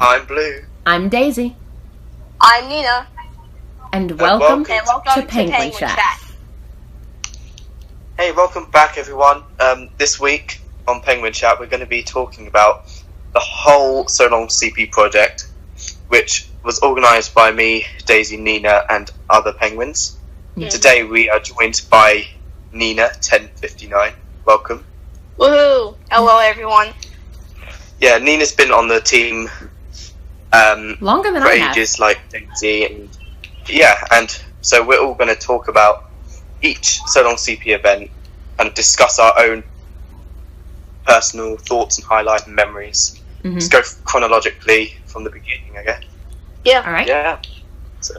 I'm Blue. I'm Daisy. I'm Nina. And welcome to Penguin Chat. Hey, welcome back everyone. This week on Penguin Chat we're going to be talking about the whole So Long CP project, which was organised by me, Daisy, Nina and other penguins. Yeah. Today we are joined by Nina1059. Welcome. Woohoo! Hello everyone. Yeah, Nina's been on the team Longer than for I have. ages, like Daisy, and so we're all going to talk about each So Long CP event and discuss our own personal thoughts and highlight and memories. Mhm. Let's go chronologically from the beginning, I guess. Yeah. All right. Yeah. So,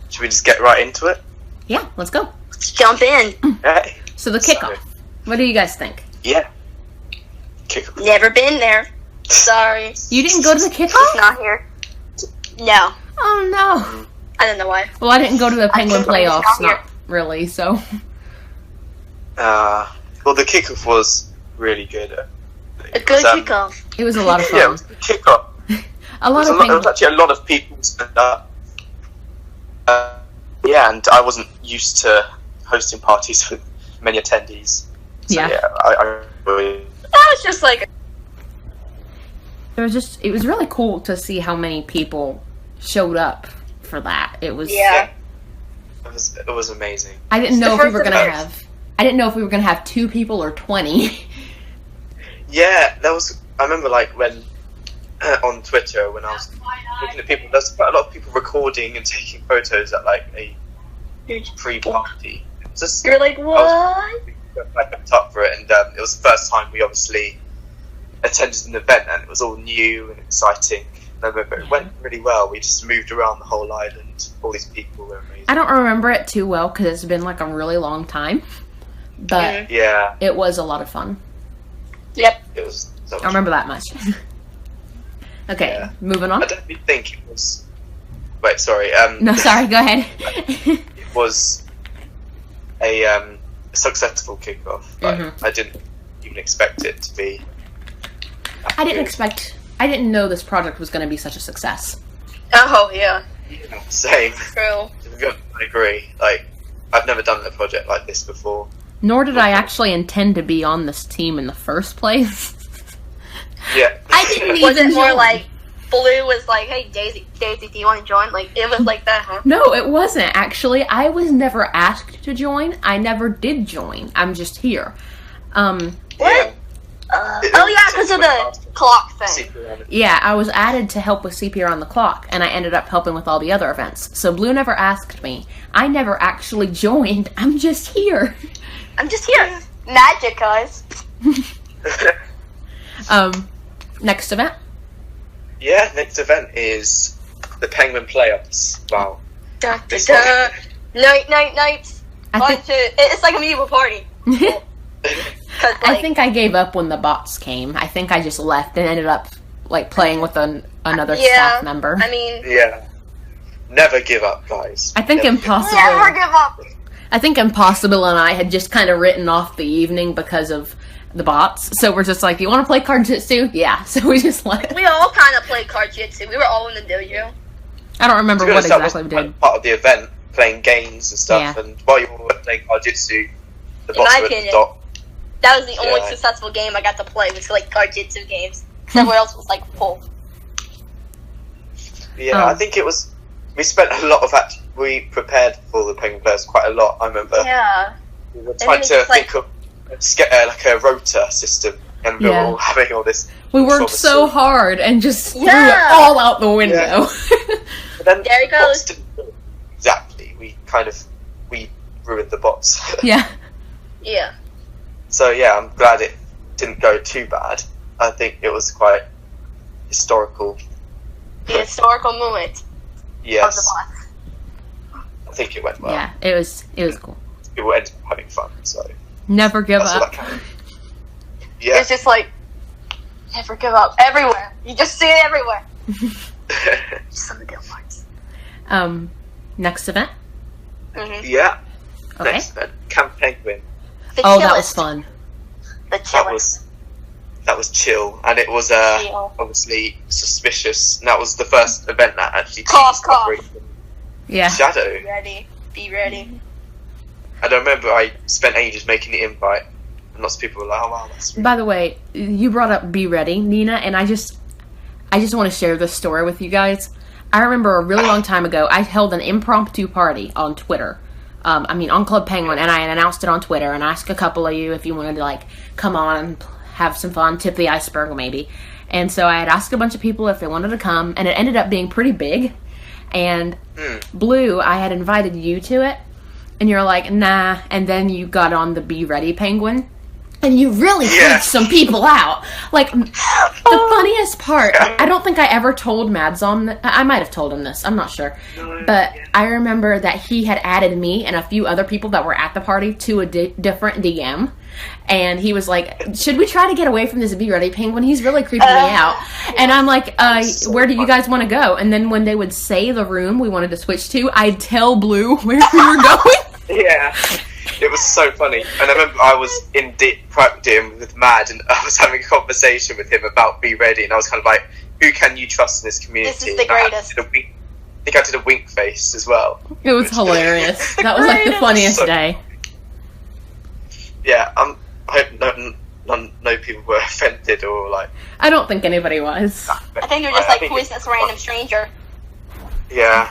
should we just get right into it? Yeah, let's go. Let's jump in. Hey. So the kickoff. What do you guys think? Yeah. Kick off. Never been there. Sorry. You didn't go to the He's kickoff? not here. No. Oh no. I don't know why. Well, I didn't go to the Penguin think he's playoffs. not here. Not really. So. Well, the kickoff was really good. A good kickoff. It was a lot of fun. Yeah, it was a good kickoff. A lot of There was penguins. actually a lot of people stand up. Yeah, and I wasn't used to hosting parties with many attendees. So, Yeah. I really... That was just like It was really cool to see how many people showed up for that. It was. Yeah. It was amazing. I didn't know The if we first were gonna event. have. I didn't know if we were gonna have 2 people or 20. Yeah, there was. I remember like when on Twitter when I was looking at people, there's quite a lot of people recording and taking photos at like a pre-party. It was just you're like what? I kept up for it, and it was the first time we obviously attended an event, and it was all new and exciting. I remember it went really well. We just moved around the whole island. All these people were amazing. I don't remember it too well because it's been like a really long time, but Yeah, it was a lot of fun. Yep. it was. So much I remember that much. Okay, Yeah. moving on. I don't think it was. Wait, sorry. No, sorry. Go ahead. It was a successful kickoff. Like, Mhm. I didn't even expect it to be. I didn't know this project was going to be such a success. Oh yeah. Same. True. I agree. Like, I've never done a project like this before. Nor did I actually intend to be on this team in the first place. Yeah. I didn't Was it even more join. like Blue was like, hey Daisy, do you want to join? Like it was like that, huh? No, it wasn't actually. I was never asked to join. I never did join. I'm just here. What? Oh yeah, because of the clock thing. Yeah, I was added to help with CPR on the clock, and I ended up helping with all the other events. So Blue never asked me. I never actually joined. I'm just here. I'm just here. Magic, guys. Next event. Yeah, next event is the Penguin Playoffs. Wow. Da, da, This da. Night. I think It's like a medieval party. 'Cause, I like, think I gave up when the bots came. I think I just left and ended up like playing with another staff member. I mean, Yeah. Never give up, guys. I think Never give up. Impossible. never give up. I think Impossible and I had just kind of written off the evening because of the bots. So we're just like, "You want to play card jitsu?" Yeah. So we just left. We all kind of played card jitsu. We were all in the dojo. I don't remember To be what honest, that exactly we was did. part of the event, playing games and stuff. Yeah. And while you were playing Jiu-Jitsu, the In boss my were at the opinion. top. That was the only Yeah. successful game I got to play. Was like card jitsu games. Everywhere else was like full. Yeah, I think it was. We spent a lot of we prepared for the Penguin Players quite a lot. I remember Yeah. we were then trying it's to just like- think of like a rota system, and we were Yeah. all having all this. We worked sort of so hard and just threw it Yeah. all out the window. But then There it the bots goes. didn't do it. Exactly, we ruined the bots. Yeah. Yeah. So yeah, I'm glad it didn't go too bad. I think it was quite historical. The historical moment of the Yes, boss. I think it went well. Yeah. It was cool. People ended up having fun. So Never give that's all I up. can. Yeah. It's just like never give up. Everywhere. You just see it everywhere. Just some of the good parts. Next event. Mm-hmm. Yeah. Okay. Next event, Camp Penguin. The Oh, that was chillest. fun. The That chillest. was that was chill, and it was obviously suspicious. And that was the first event that actually Cough. Yeah. Shadow. Be ready. And I remember I spent ages making the invite, and lots of people were like, "Oh wow, that's." Really By the way, you brought up Be Ready, Nina, and I just want to share this story with you guys. I remember a really long time ago, I held an impromptu party on Twitter. On Club Penguin, and I announced it on Twitter and asked a couple of you if you wanted to, like, come on and have some fun, tip the iceberg maybe. And so I had asked a bunch of people if they wanted to come, and it ended up being pretty big. And Blue, I had invited you to it, and you're like, nah, and then you got on the Be Ready Penguin. And you really freaked some people out. Like, the funniest part, I don't think I ever told Mads on I might have told him this, I'm not sure. But I remember that he had added me and a few other people that were at the party to a different DM. And he was like, should we try to get away from this Be Ready Penguin? He's really creeping me out. And I'm like, where do you guys want to go? And then when they would say the room we wanted to switch to, I'd tell Blue where we were going. Yeah. It was so funny, and I remember I was in private DM with Mad, and I was having a conversation with him about Be Ready, and I was kind of like, who can you trust in this community? This is the greatest. I think I did a wink face as well. It was hilarious. That was like the funniest day. Yeah, I hope no people were offended or like... I don't think anybody was. I think they're just like, who is this random stranger? Yeah.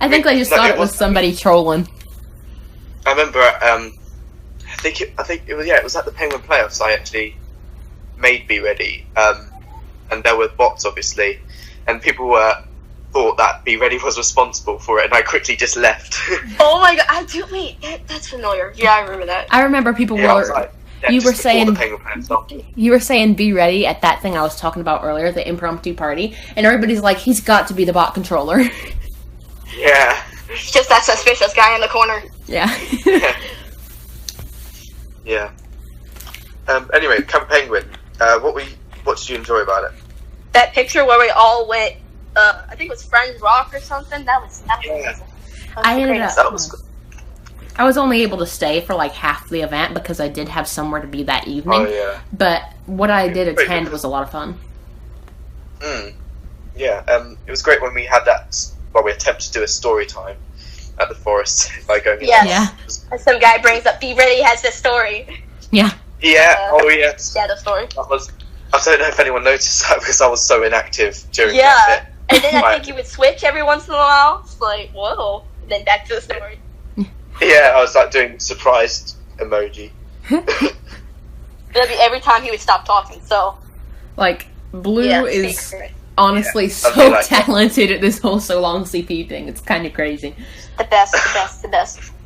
I think they just thought it was somebody trolling. I remember, I think it was at the Penguin playoffs. I actually made Be Ready, and there were bots obviously, and people thought that Be Ready was responsible for it, and I quickly just left. Oh my god! That's familiar. Yeah, I remember that. I remember people were. You were saying Be Ready at that thing I was talking about earlier, the impromptu party, and everybody's like, he's got to be the bot controller. Yeah. Just that suspicious guy in the corner. Yeah. Yeah. Anyway, Camp Penguin. What did you enjoy about it? That picture where we all went. I think it was Friends Rock or something. That was amazing. I ended up. That was good. I was only able to stay for like half the event because I did have somewhere to be that evening. Oh yeah. But what I did attend was a lot of fun. Yeah. It was great when we had that. Well, we attempted to do a story time at the forest by going. Yes. Yeah. And some guy brings up, Be Ready has this story. Yeah. Yeah. Oh yes. Yeah, the story. I don't know if anyone noticed that because I was so inactive during that bit. And then I think you would switch every once in a while. It's like, whoa. And then back to the story. Yeah, I was like doing surprised emoji. That'd be every time he would stop talking, so. Like, Blue is secret. honestly so talented at this whole so long CP thing. It's kind of crazy. The best.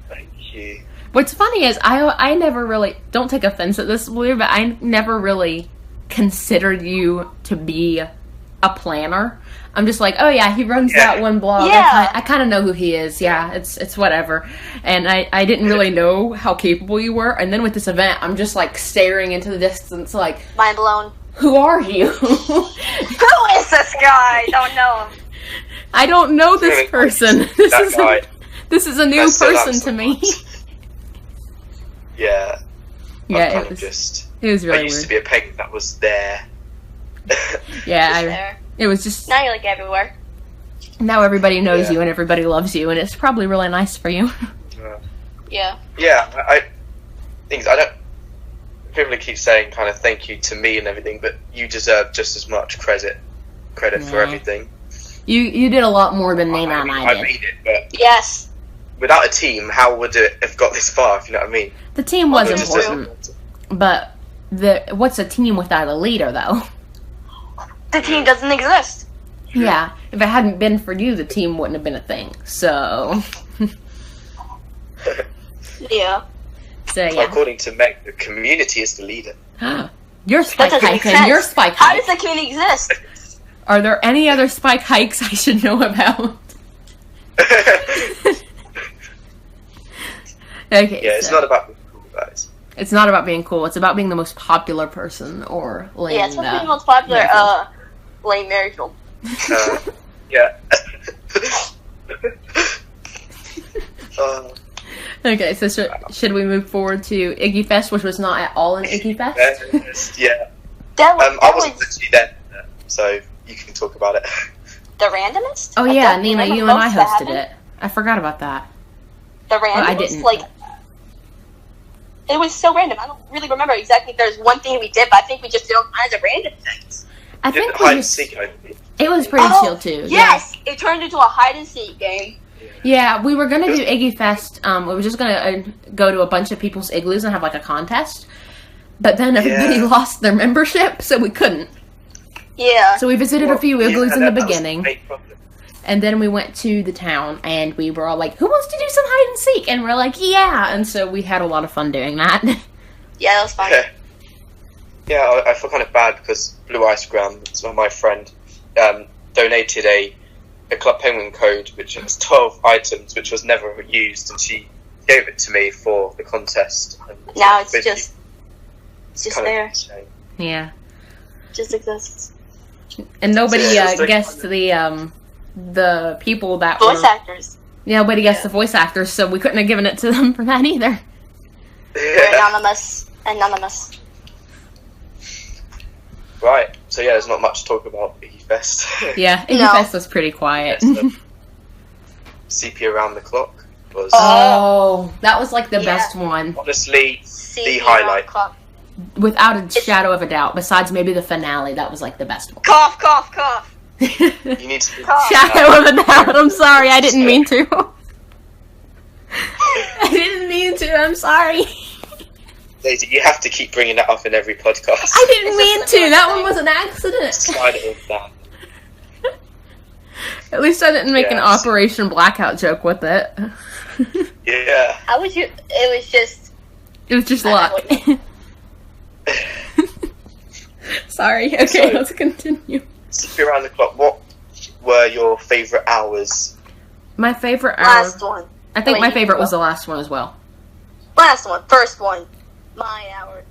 Thank you. What's funny is I never really, don't take offense at this, Blue, but I never really considered you to be a planner. I'm just like, oh yeah, he runs that one blog. Yeah. I kind of know who he is. Yeah, it's whatever. And I didn't really know how capable you were. And then with this event, I'm just like staring into the distance like... Mind blown. Who are you? Who is this guy? Don't know him. I don't know this person. This is a new person to me. Yeah. Yeah, it was really I used weird. to be a penguin that was there. Yeah, it was just... Now you're like everywhere. Now everybody knows you and everybody loves you, and it's probably really nice for you. Yeah. Yeah, I don't... People keep saying kind of thank you to me and everything, but you deserve just as much credit for everything. You did a lot more than Nina and I did. I made it, but... Yes. Without a team, how would it have got this far, if you know what I mean? The team was important, but what's a team without a leader, though? The team doesn't exist. Yeah, if it hadn't been for you, the team wouldn't have been a thing, so... Yeah. So, yeah. According to Meg, the community is the leader. You're spike hiking. You're spike How hike. does the community exist? Are there any other spike hikes I should know about? Okay. Yeah, it's not about being cool, guys. It's not about being cool. It's about being the most popular person or lame. Yeah, it's supposed to be the most popular, Lane Merrifield. Yeah. Okay, so should we move forward to Iggy Fest, which was not at all an Iggy Fest? Yeah. I wasn't actually there, so you can talk about it. The randomest? Oh yeah, Nina, you and I hosted it. I forgot about that. The randomest? Well, I didn't. Like, it was so random. I don't really remember exactly if there's one thing we did, but I think we just did all kinds of random things. I think hide and seek. it was pretty chill too. Yes! Yeah. It turned into a hide and seek game. Yeah, we were going to do Iggy Fest. We were just going to go to a bunch of people's igloos and have like a contest. But then everybody lost their membership, so we couldn't. Yeah. So we visited a few igloos in the beginning. And then we went to the town and we were all like, who wants to do some hide and seek? And we're like, yeah. And so we had a lot of fun doing that. Yeah, that was fun. Yeah, I feel kind of bad because Blue Ice Gram, my friend, donated a Club Penguin code, which has 12 items, which was never used, and she gave it to me for the contest. Now it's just there. Yeah. It just exists. And nobody guessed the people that voice actors. Yeah, nobody guessed the voice actors, so we couldn't have given it to them for that either. We're anonymous. Right, so yeah, there's not much to talk about Iggy Fest. Yeah, Iggy Fest was pretty quiet. CP Around the Clock was... Oh, that was like the best one. Honestly, the highlight. Without a shadow of a doubt, besides maybe the finale, that was like the best one. Cough, cough, cough. You need to... Shadow of a doubt, I'm sorry, I didn't mean to. I didn't mean to, I'm sorry. Daisy, you have to keep bringing that up in every podcast. I didn't mean to. That one was an accident. Slide it in down. At least I didn't make an Operation Blackout joke with it. Yeah. How would you? It was just luck. Sorry. Okay, so, let's continue. CP Around the Clock, what were your favourite hours? My favourite hour... Last one. I think my favourite was the last one as well. Last one. First one. My hour.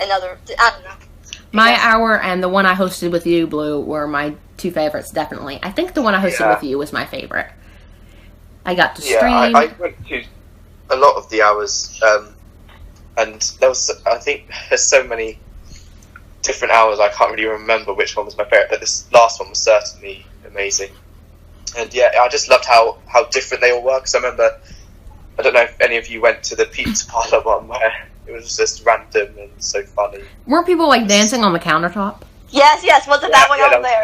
Another... I don't know. My hour and the one I hosted with you, Blue, were my two favorites, definitely. I think the one I hosted with you was my favorite. I got to stream. Yeah, I went to a lot of the hours, and there was, I think, there's so many different hours, I can't really remember which one was my favorite, but this last one was certainly amazing. And yeah, I just loved how different they all were, because I remember, I don't know if any of you went to the pizza parlor one where it was just random and so funny. Weren't people like dancing on the countertop? Yes, wasn't that one I was there?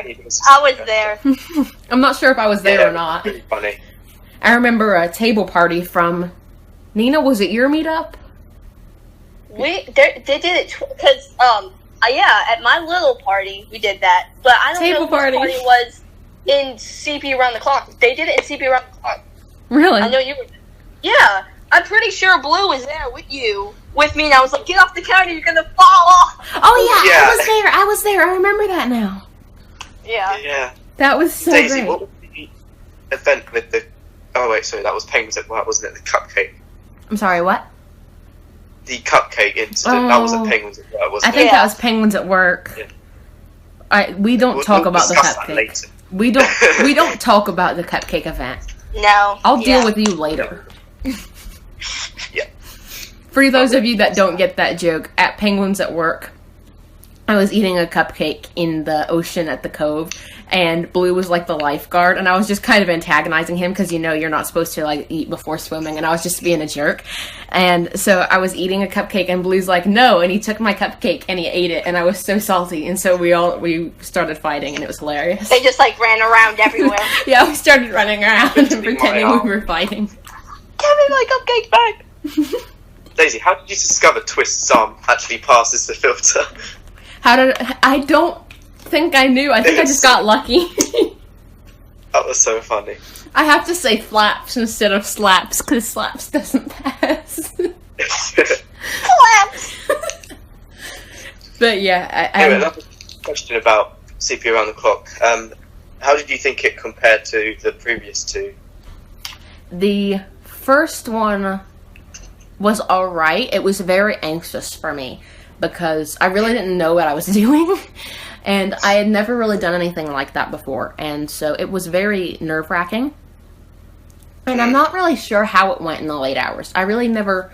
I was there. I'm not sure if I was there or not. Really funny. I remember a table party from Nina. Was it your meetup? They did it because at my little party we did that, but I don't know if this party was in CP Around the Clock. They did it in CP Around the Clock. Really? I know you were. Yeah, I'm pretty sure Blue was there with me, and I was like, "Get off the counter, you're gonna fall off." Oh yeah, I was there. I remember that now. Yeah. That was so Daisy, great. what was the event with the... Oh wait, sorry, that was Penguins at Work, wasn't it? The cupcake. I'm sorry, what? The cupcake incident. That was at Penguins at Work, wasn't it? I think that was Penguins at Work. Yeah. We don't talk about the discuss cupcake. That later. We don't talk about the cupcake event. No. I'll deal with you later. Yeah. For those of you that don't get that joke, at Penguins at Work, I was eating a cupcake in the ocean at the Cove, and Blue was like the lifeguard, and I was just kind of antagonizing him because you're not supposed to like eat before swimming, and I was just being a jerk. And so I was eating a cupcake, and Blue's like, no, and he took my cupcake and he ate it, and I was so salty, and so we started fighting, and it was hilarious. They just like ran around everywhere. Yeah, we started running around and pretending we were fighting. Give me my cupcake back. Daisy, how did you discover Twist's arm actually passes the filter? I don't think I knew. I think I just got lucky. That was so funny. I have to say flaps instead of slaps, because slaps doesn't pass. Flaps! But yeah, anyway, another question about CP Around the Clock. How did you think it compared to the previous two? The first one was alright. It was very anxious for me, because I really didn't know what I was doing, and I had never really done anything like that before, and so it was very nerve-wracking, and I'm not really sure how it went in the late hours. I really never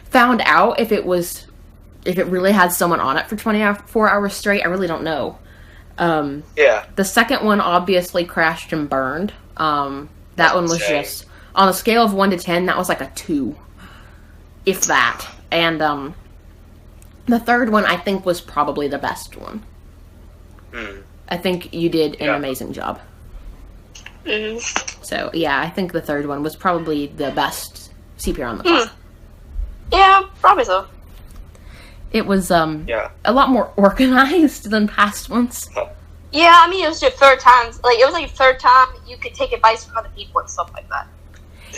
found out if it was if it really had someone on it for 24 hours straight, I really don't know. The second one obviously crashed and burned. That one was just, on a scale of 1 to 10, that was like a 2. If that. And, the third one, I think, was probably the best one. I think you did an amazing job. So, yeah, I think the third one was probably the best CPR on the clock. Yeah, probably so. It was, a lot more organized than past ones. Yeah, I mean, it was your third time. Like, it was like your third time you could take advice from other people and stuff like that.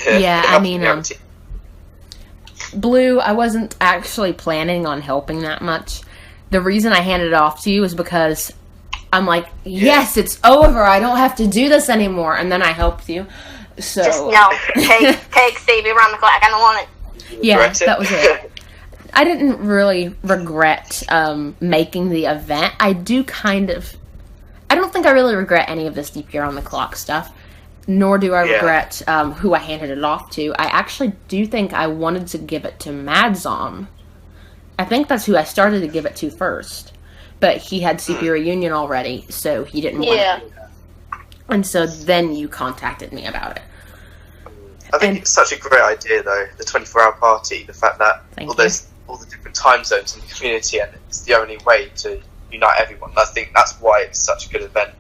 Yeah, I mean, Blue, I wasn't actually planning on helping that much. The reason I handed it off to you is because I'm like, yes, it's over. I don't have to do this anymore. And then I helped you. So just take Stevie around the clock. I don't want it. Yeah, that was it. I didn't really regret making the event. I don't think I really regret any of this CPR on the clock stuff. Nor do I regret who I handed it off to. I actually do think I wanted to give it to Madzom. I think that's who I started to give it to first. But he had CP Reunion already, so he didn't want it. And so then you contacted me about it. I think it's such a great idea, though, the 24-hour party. The fact that there's all the different time zones in the community, and it's the only way to unite everyone. I think that's why it's such a good event.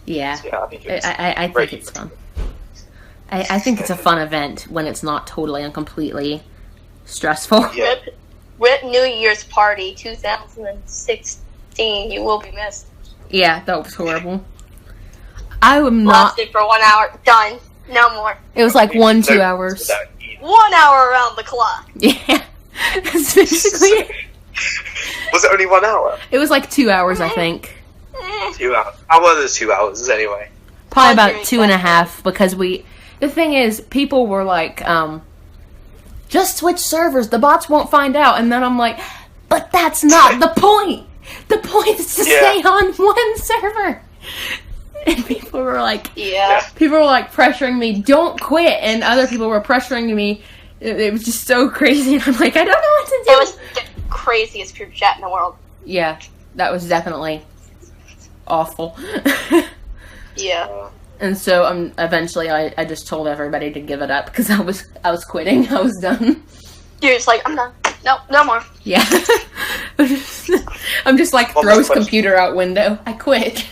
Yeah, so, I think it's fun. I think it's a fun event when it's not totally and completely stressful. Yeah. Rip New Year's Party 2016. You will be missed. Yeah, that was horrible. I am not. Lasted for 1 hour. Done. No more. It was like 2 hours. 1 hour around the clock. Yeah, that's basically. Was it only 1 hour? It was like 2 hours, I think. 2 hours. How were the 2 hours anyway? Probably about 2.5 because the thing is, people were like, just switch servers, the bots won't find out. And then I'm like, but that's not the point. The point is to stay on one server. And people were like, pressuring me, don't quit. And other people were pressuring me. It was just so crazy. And I'm like, I don't know what to do. It was the craziest group chat in the world. Yeah, that was definitely awful. Yeah. And so eventually I just told everybody to give it up because I was quitting. I was done. You're just like, I'm done. No more. Yeah. I'm just like, throw his computer out window. I quit.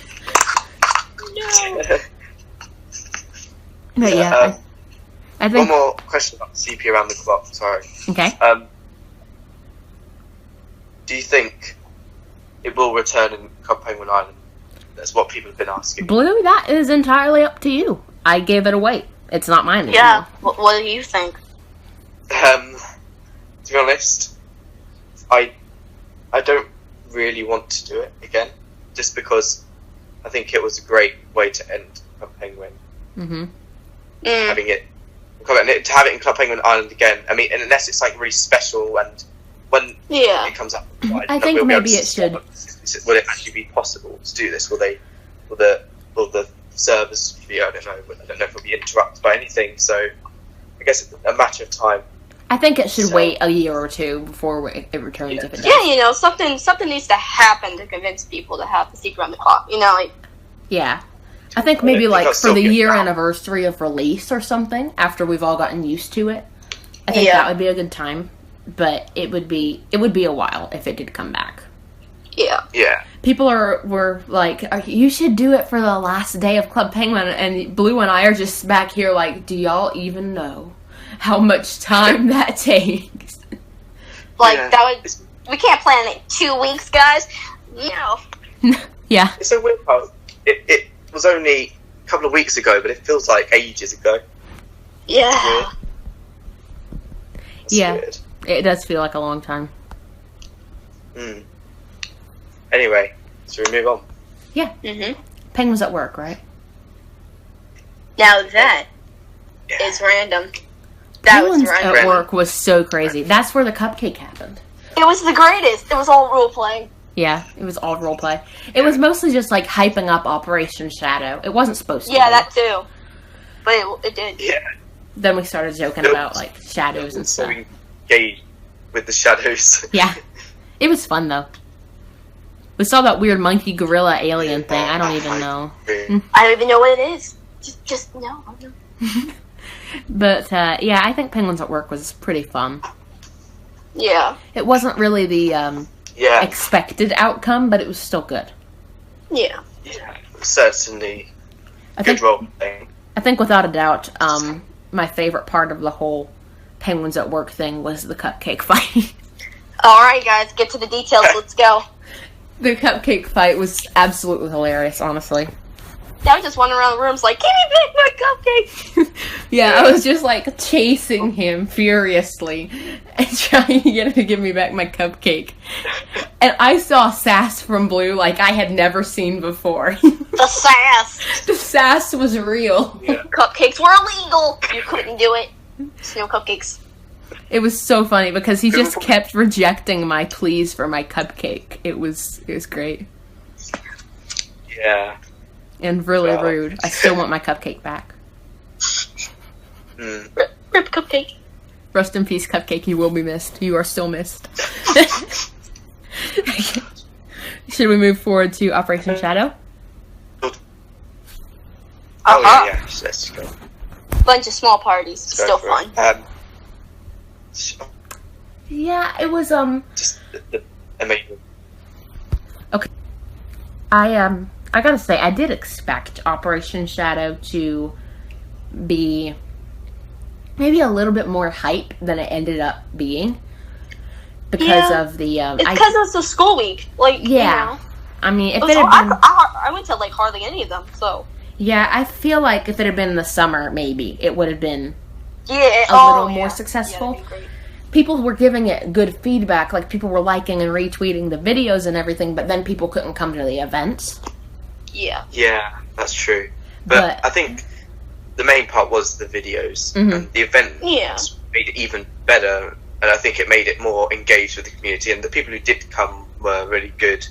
No. But yeah, I think... One more question about CP around the clock, sorry. Okay. Do you think it will return in Club Penguin Island? That's what people have been asking. Blue, that is entirely up to you. I gave it away. It's not mine anymore. Yeah, what do you think? To be honest, I don't really want to do it again, just because I think it was a great way to end Club Penguin. Mm-hmm. Having it to have it in Club Penguin Island again. I mean, unless it's like really special, and when it comes up, I think maybe it should. Will it actually be possible to do this? Will the servers be? I don't know if it'll be interrupted by anything. So I guess it's a matter of time. I think it should wait a year or two before it returns. If it does. Yeah, something needs to happen to convince people to have the secret on the clock. Yeah. I think maybe for the year anniversary of release or something, after we've all gotten used to it. I think that would be a good time. But it would be a while if it did come back. Yeah. Yeah. People were like, you should do it for the last day of Club Penguin, and Blue and I are just back here like, do y'all even know how much time that takes? We can't plan it 2 weeks, guys. No. Yeah. It's so weird how it was only a couple of weeks ago, but it feels like ages ago. Yeah. Weird. It does feel like a long time. Anyway, so we move on. Yeah. Mm-hmm. Penguin's at work, right? Now that is random. Penguin's at work was so crazy. That's where the cupcake happened. It was the greatest. It was all role playing. Yeah, it was all role play. It was mostly just like hyping up Operation Shadow. It wasn't supposed to. Yeah, that too. But it did. Yeah. Then we started joking about like shadows and stuff. So engaged with the shadows. Yeah. It was fun, though. We saw that weird monkey gorilla alien thing. I don't even know. I don't even know what it is. Just no. But, yeah, I think Penguins at Work was pretty fun. Yeah. It wasn't really the expected outcome, but it was still good. Yeah. Yeah, certainly good role playing. I think without a doubt, my favorite part of the whole Penguins at Work thing was the cupcake fight. Alright, guys, get to the details. Let's go. The cupcake fight was absolutely hilarious, honestly. I was just wandering around the rooms like, give me back my cupcake! Yeah, I was just like chasing him furiously and trying to get him to give me back my cupcake. And I saw sass from Blue like I had never seen before. The sass! The sass was real. Yeah. Cupcakes were illegal! You couldn't do it. No cupcakes. It was so funny because he just kept rejecting my pleas for my cupcake. It was great. Yeah. And really rude. I still want my cupcake back. Rip Cupcake. Rest in peace, Cupcake. You will be missed. You are still missed. Should we move forward to Operation Shadow? Yeah, let's go. Bunch of small parties. Still fun. Yeah, it was, Just the amazing. Okay. I gotta say, I did expect Operation Shadow to be maybe a little bit more hype than it ended up being. Because of the, it's because it's a school week. Like, yeah. You know. I mean, if it had been... I went to, like, hardly any of them, so... Yeah, I feel like if it had been in the summer, maybe, it would have been a little more successful. Yeah, that'd be great. People were giving it good feedback, like people were liking and retweeting the videos and everything, but then people couldn't come to the events. Yeah. Yeah, that's true. But I think the main part was the videos. And the event made it even better, and I think it made it more engaged with the community, and the people who did come were really good.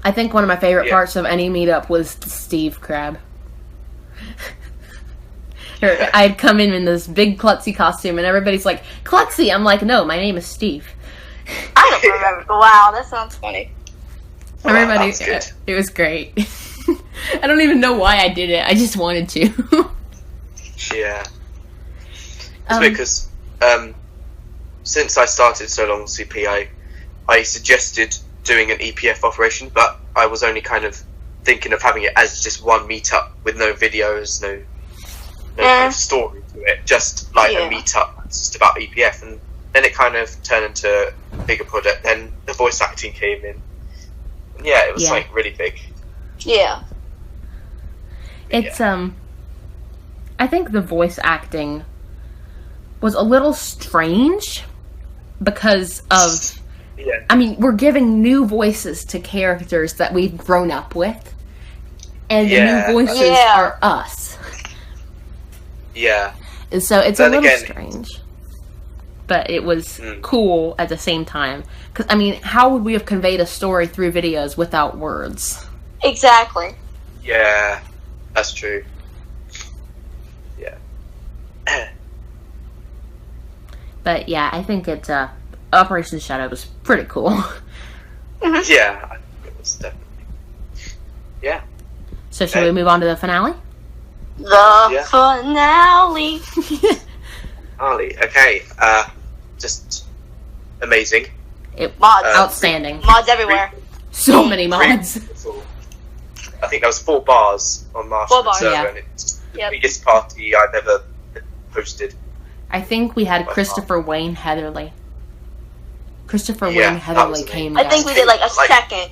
I think one of my favorite parts of any meetup was the Steve crab. I'd come in this big klutzy costume, and everybody's like, Klutzy! I'm like, no, my name is Steve. I don't remember. Wow, that sounds funny. Everybody, it was great. I don't even know why I did it. I just wanted to. Yeah. It's because since I started So Long CP, I suggested doing an EPF operation, but I was only kind of thinking of having it as just one meetup with no videos, no kind of story to it, just like a meetup that's just about EPF, and then it kind of turned into a bigger project. Then the voice acting came in, and it was like really big. Yeah. It's I think the voice acting was a little strange because of I mean, we're giving new voices to characters that we've grown up with, and the new voices are us. Yeah. And so it's a little strange. But it was cool at the same time. Because, I mean, how would we have conveyed a story through videos without words? Exactly. Yeah, that's true. Yeah. But, yeah, I think it's, Operation Shadow was pretty cool. Yeah, I think it was definitely. Yeah. So, shall we move on to the finale? The finale. Finale. Okay. Just amazing. Mods. Outstanding. Mods everywhere. So many mods. I think there was 4 bars on Marshall server, and it's the biggest party I've ever hosted. I think we had Christopher Wayne Heatherly. Wayne Heatherly came. I think we did like a second,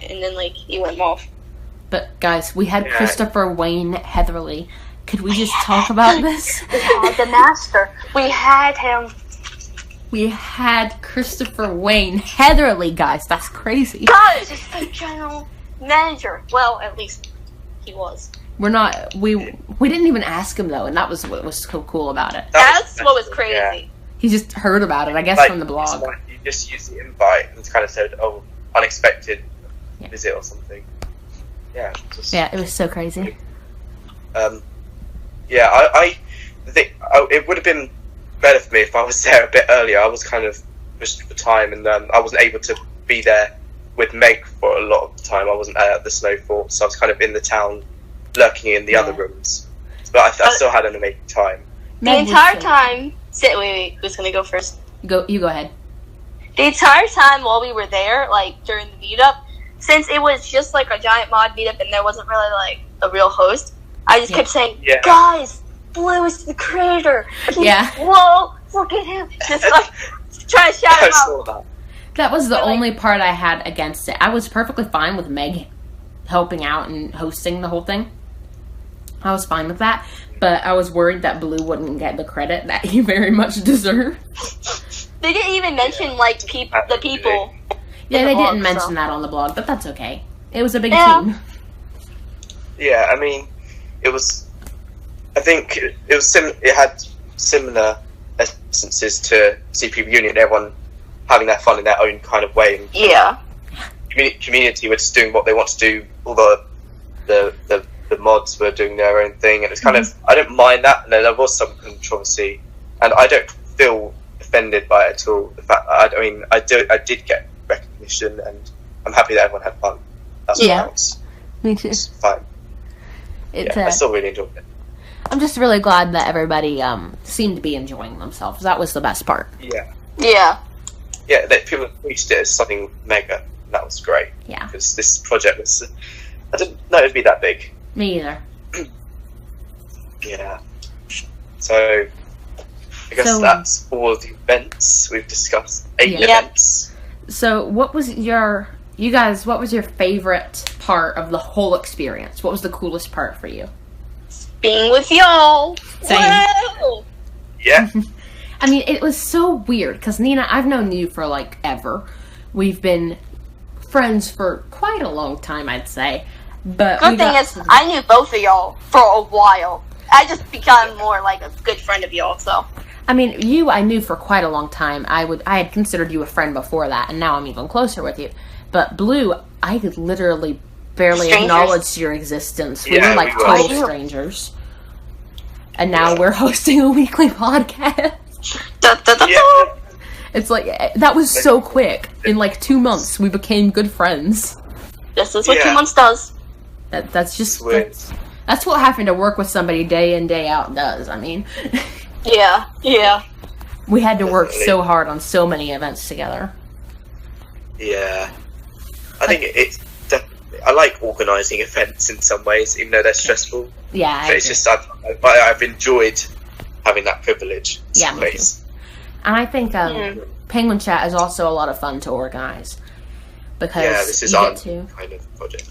and then like he went off. But guys, we had Christopher Wayne Heatherly. Could we just talk about this? We had the master. We had him. We had Christopher Wayne Heatherly, guys. That's crazy. God, just the general manager. Well, at least he was. We're not. We didn't even ask him though, and that was what was so cool about it. That's what was crazy. Yeah. He just heard about it, I guess, from the blog. You just used the invite and kind of said, "Oh, unexpected visit" or something. Yeah. It was so crazy. I think it would have been better for me if I was there a bit earlier. I was kind of pushed for time, and I wasn't able to be there with Meg for a lot of the time. I wasn't at the snow fort, so I was kind of in the town, lurking in the other rooms. But I still had an amazing time. The entire time... Wait, who's going to go first? You go ahead. The entire time while we were there, like, during the meetup, since it was just, like, a giant mod meetup and there wasn't really, like, a real host, I just kept saying, guys, Blue is the creator. Whoa, look at him. Just, like, trying to shout him out. That was the only part I had against it. I was perfectly fine with Meg helping out and hosting the whole thing. I was fine with that. But I was worried that Blue wouldn't get the credit that he very much deserved. They didn't even mention, like, the people. Yeah, they didn't mention that on the blog, but that's okay. It was a big team. Yeah, I mean, it was... I think it was it had similar essences to CP Reunion, everyone having their fun in their own kind of way. And community were just doing what they want to do, all the mods were doing their own thing, and it's kind of, I don't mind that, and there was some controversy, and I don't feel offended by it at all. The fact that, I did get recognition, and I'm happy that everyone had fun. That's what counts. Me too. It's fine. I still really enjoyed it. I'm just really glad that everybody seemed to be enjoying themselves. That was the best part. Yeah, that people appreciated it as something mega, and that was great. Yeah. Because this project was, I didn't know it would be that big. Me either. Yeah. So, I guess that's all of the events we've discussed. 8 events. So, what was your favorite part of the whole experience? What was the coolest part for you? Being with y'all. Same. Whoa! Yeah. I mean, it was so weird, because Nina, I've known you for, like, ever. We've been friends for quite a long time, I'd say. But good thing is, I knew both of y'all for a while. I just become more like a good friend of y'all, so. I mean, you I knew for quite a long time. I had considered you a friend before that, and now I'm even closer with you. But Blue, I could literally barely acknowledge your existence. We were like total strangers. And now we're hosting a weekly podcast. It's like, that was so quick. In like 2 months, we became good friends. This is what 2 months does. That's just that's what having to work with somebody day in, day out does. I mean, yeah. We had to work so hard on so many events together. Yeah, I think it's definitely. I like organising events in some ways, even though they're stressful. Yeah, but it's just I've enjoyed having that privilege. Yeah, me too. And I think Penguin Chat is also a lot of fun to organize because this is our kind of project.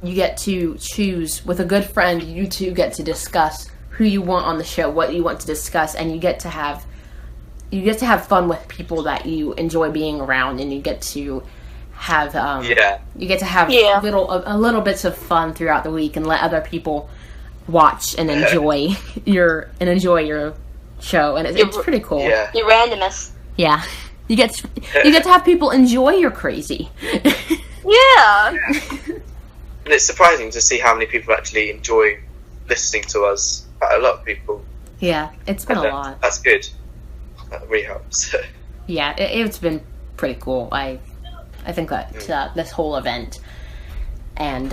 You get to choose with a good friend. You two get to discuss who you want on the show, what you want to discuss, and you get to have fun with people that you enjoy being around, and you get to have a little bits of fun throughout the week, and let other people watch and enjoy your show, and it's pretty cool. Yeah. You're randomness. Yeah, you get to have people enjoy your crazy. Yeah. And it's surprising to see how many people actually enjoy listening to us. A lot of people. Yeah, it's been a lot. That's good. That really helps. Yeah, it's been pretty cool. I think that this whole event and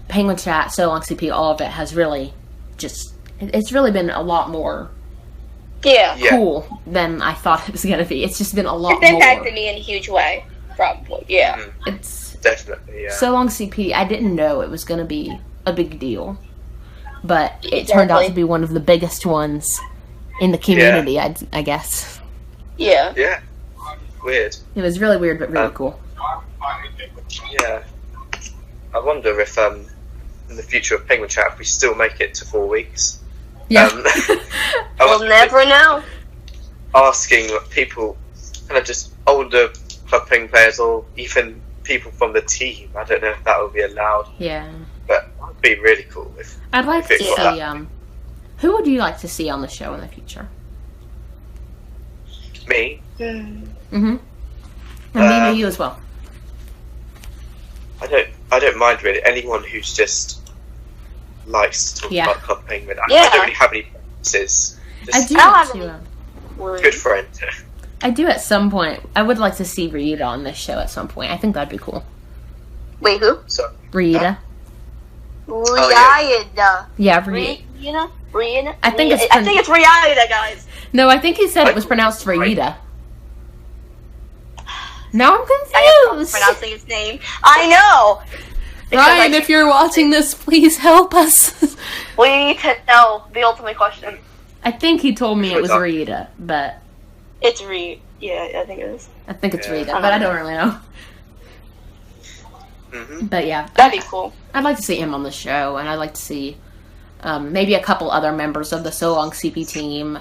Penguin Chat, So Long CP, all of it has really it's really been a lot more cool than I thought it was going to be. It's just been a lot more. It's impacted me in a huge way, probably. Yeah. It's definitely, yeah. So Long CP, I didn't know it was going to be a big deal. But it turned out to be one of the biggest ones in the community, I guess. Yeah. Yeah. Weird. It was really weird, but really cool. Yeah. I wonder if, in the future of Penguin Chat, if we still make it to 4 weeks. Yeah. We'll never know. Asking people, kind of just older Club Penguin players, or even people from the team. I don't know if that would be allowed. Yeah. But that would be really cool. I'd like to see, who would you like to see on the show in the future? Me? Mm-hmm. And Nina, you as well. I don't mind really. Anyone who's just likes to talk about Club Penguin. I don't really have any preferences. I do have to. Good friend. I do at some point. I would like to see Rita on this show at some point. I think that'd be cool. Wait, who? So, Rita. Riada. Yeah, Rihanna? I think it's Rihanna, guys. No, I think he said it was pronounced Rita. Now I'm I am confused. pronouncing his name. I know. Ryan, if you're watching this, please help us. We need to know the ultimate question. I think he told me it was Rita, but It's Reed. Yeah, I think it is. I think it's Rita, but I don't really know. Mm-hmm. But yeah, That'd be cool. I'd like to see him on the show, and I'd like to see maybe a couple other members of the So Long CP team.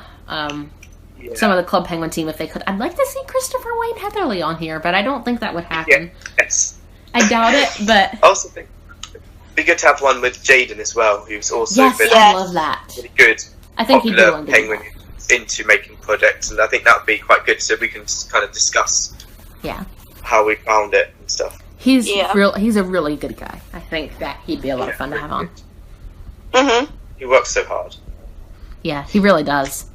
Some of the Club Penguin team, if they could. I'd like to see Christopher Wayne Heatherly on here, but I don't think that would happen. Yes. I doubt it, but I also think it'd be good to have one with Jaden as well, who's also been I love that. really good. I think he'd be popular willing to Penguin into making projects, and I think that would be quite good, so we can just kind of discuss how we found it and stuff. He's a really good guy. I think that he'd be a lot of fun to have on. Mm-hmm. He works so hard. Yeah, he really does.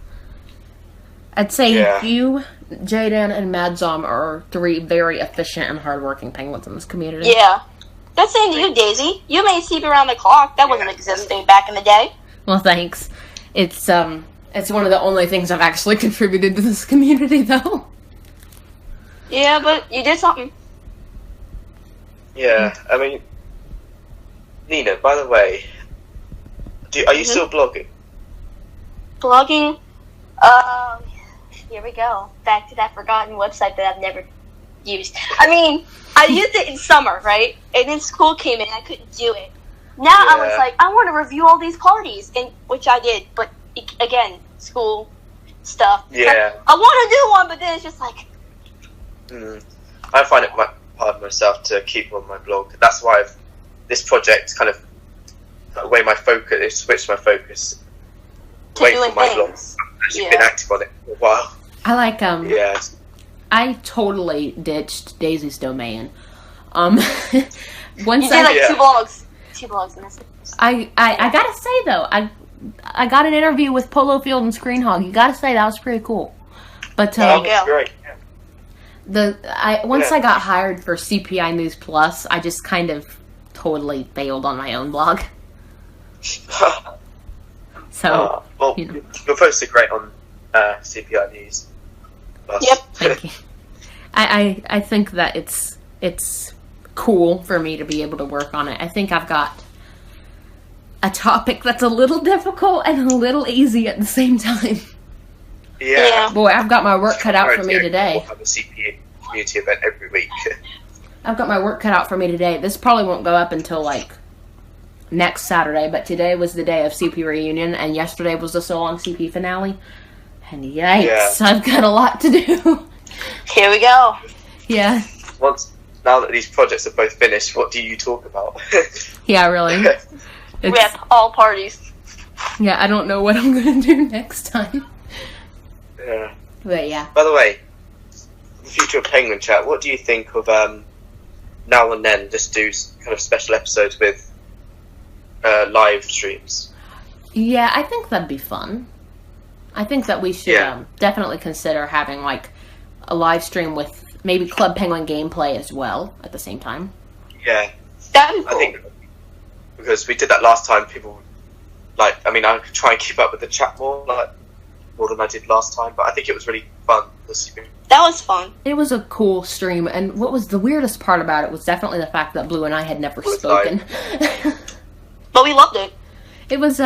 I'd say you, Jaden, and Madzom are three very efficient and hardworking penguins in this community. Yeah. That's saying to you, Daisy. You made CP around the clock. That wasn't existing back in the day. Well, thanks. It's one of the only things I've actually contributed to this community, though. Yeah, but you did something. Yeah, I mean, Nina, by the way, are you still blogging? Blogging? Here we go. Back to that forgotten website that I've never used. I mean, I used it in summer, right? And then school came in, I couldn't do it. Now I was like, I want to review all these parties, and which I did, but again, school stuff. Yeah. I want to do one, but then it's just like... I find it hard myself to keep on my blog. That's why this project kind of away my focus. It switched my focus away from my blog. I've actually been active on it for a while. I like I totally ditched Daisy's domain. Once you did like two blogs in this. I gotta say though, I got an interview with Polo Field and Screen Hog. You gotta say that was pretty cool. But great. Once I got hired for CPI News Plus, I just kind of totally failed on my own blog. So, you're posted great on CPI News. Yep. Thank you. I think that it's cool for me to be able to work on it. I think I've got a topic that's a little difficult and a little easy at the same time. Yeah. Boy, I've got my work cut out for me today. We'll have a CPA community event every week. I've got my work cut out for me today. This probably won't go up until like next Saturday, but today was the day of CP reunion, and yesterday was the So Long CP finale. And yikes, I've got a lot to do. Here we go. Yeah. Now that these projects are both finished, what do you talk about? Yeah, really. Rip all parties. Yeah, I don't know what I'm going to do next time. Yeah. But yeah. By the way, the future of Penguin Chat, what do you think of now and then just do kind of special episodes with live streams? Yeah, I think that'd be fun. I think that we should definitely consider having like a live stream with maybe Club Penguin gameplay as well at the same time. Yeah. That'd be cool. I think because we did that last time, people I could try and keep up with the chat more than I did last time, but I think it was really fun. That was fun. It was a cool stream, and what was the weirdest part about it was definitely the fact that Blue and I had never spoken. But we loved it. It was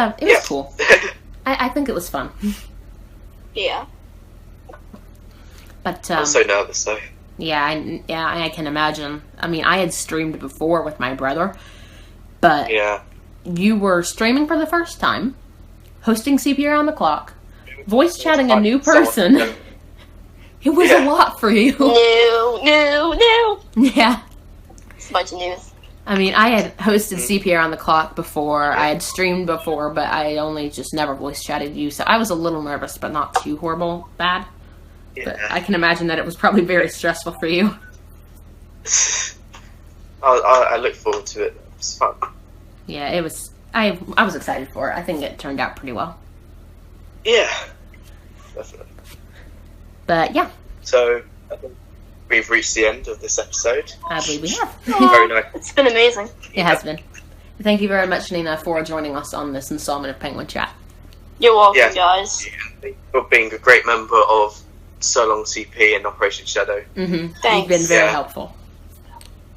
cool. I think it was fun. Yeah. But I'm so nervous though. Yeah, I can imagine. I mean, I had streamed before with my brother, but you were streaming for the first time, hosting CP Around the Clock, voice chatting a new person. It was a lot for you. New. Yeah. It's a bunch of news. I mean, I had hosted CP Around the Clock before, I had streamed before, but I only just never voice chatted you, so I was a little nervous, but not too horrible bad. Yeah. But I can imagine that it was probably very stressful for you. I look forward to it. It's fun. Yeah, it was. I was excited for it. I think it turned out pretty well. Yeah, definitely. But yeah, So I think we've reached the end of this episode. I believe we have. Very nice. It's been amazing. It has been. Thank you very much, Nina, for joining us on this installment of Penguin Chat. You're welcome, guys. For being a great member of So Long CP and Operation Shadow. Mm-hmm. Thanks. You've been very helpful.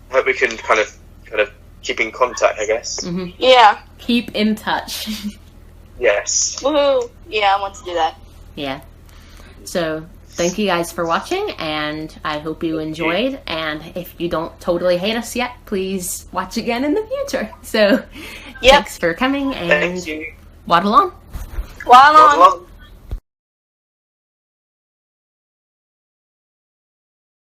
I hope we can kind of keep in contact, I guess. Mm-hmm. Yeah. Keep in touch. Yes. Woohoo! Yeah, I want to do that. Yeah. So, thank you guys for watching, and I hope you enjoyed. And if you don't totally hate us yet, please watch again in the future. So, thanks for coming, and Thank you. waddle on. Waddle on. Waddle on.